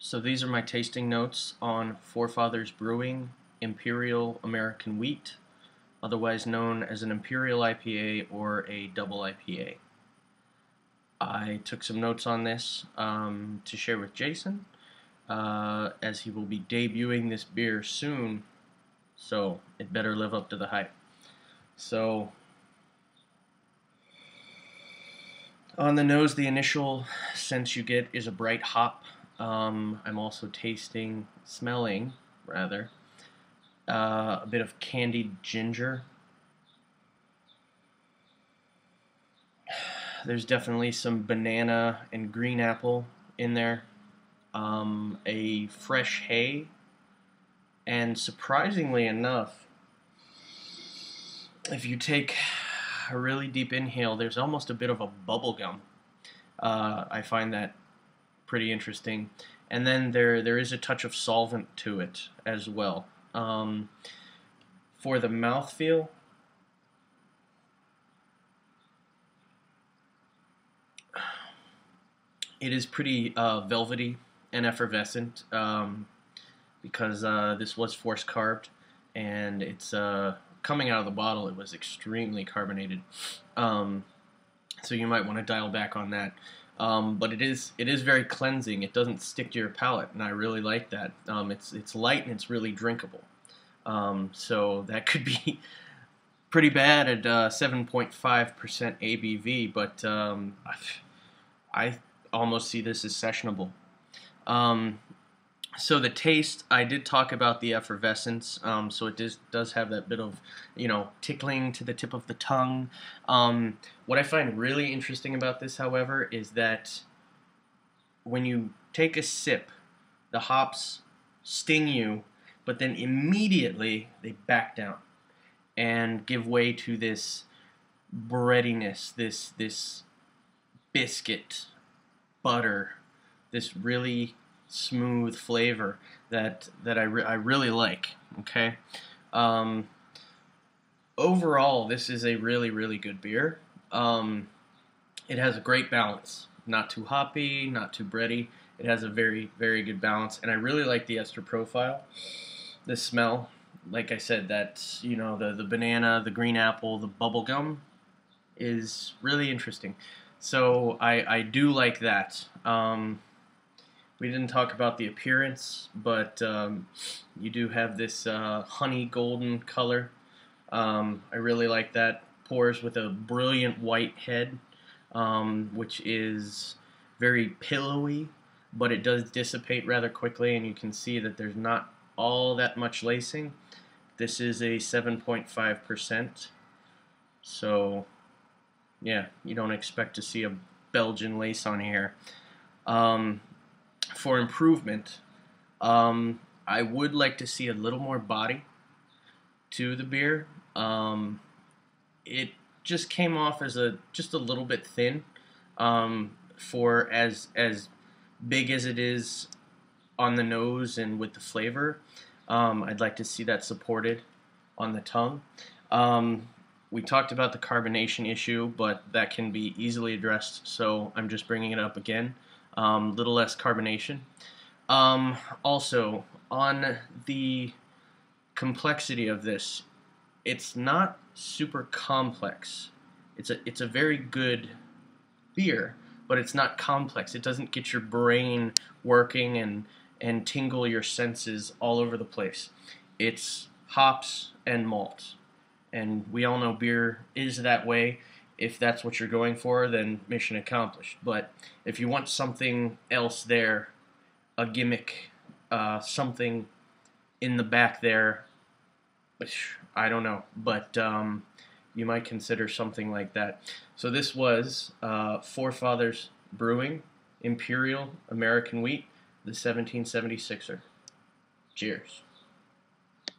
So these are my tasting notes on Forefathers Brewing Imperial American Wheat, otherwise known as an Imperial IPA or a double IPA. I took some notes on this to share with Jason, as he will be debuting this beer soon, so it better live up to the hype. So, on the nose, the initial sense you get is a bright hop. I'm also smelling, rather, a bit of candied ginger. There's definitely some banana and green apple in there. A fresh hay, and surprisingly enough, if you take a really deep inhale, there's almost a bit of a bubble gum. I find that pretty interesting. And then there is a touch of solvent to it as well. For the mouthfeel, it is pretty velvety and effervescent, because this was force carved, and it's coming out of the bottle. It was extremely carbonated, so you might want to dial back on that. But it is very cleansing. It doesn't stick to your palate, and I really like that. It's light and it's really drinkable. So that could be pretty bad at 7.5% ABV, but I almost see this as sessionable. So the taste, I did talk about the effervescence, so it does have that bit of, tickling to the tip of the tongue. What I find really interesting about this, however, is that when you take a sip, the hops sting you, but then immediately they back down and give way to this breadiness, this biscuit, butter, this really smooth flavor that I really like. Okay, overall, this is a really good beer. It has a great balance, not too hoppy, not too bready. It has a very good balance, and I really like the ester profile. The smell, like I said, that the banana, the green apple, the bubble gum is really interesting. So I do like that. We didn't talk about the appearance, but you do have this honey golden color. I really like that. Pours with a brilliant white head, which is very pillowy, but it does dissipate rather quickly, and you can see that there's not all that much lacing. This is a 7.5%, so yeah, you don't expect to see a Belgian lace on here. For improvement, I would like to see a little more body to the beer. It just came off as just a little bit thin, for as big as it is on the nose and with the flavor. I'd like to see that supported on the tongue. We talked about the carbonation issue, but that can be easily addressed, so I'm just bringing it up again. Little less carbonation. Also, on the complexity of this, it's not super complex. It's a very good beer, but it's not complex. It doesn't get your brain working and tingle your senses all over the place. It's hops and malt. And we all know beer is that way. If that's what you're going for, then mission accomplished. But if you want something else there, a gimmick, something in the back there, which I don't know, but you might consider something like that. So this was Forefathers Brewing Imperial American Wheat, the 1776'er. Cheers.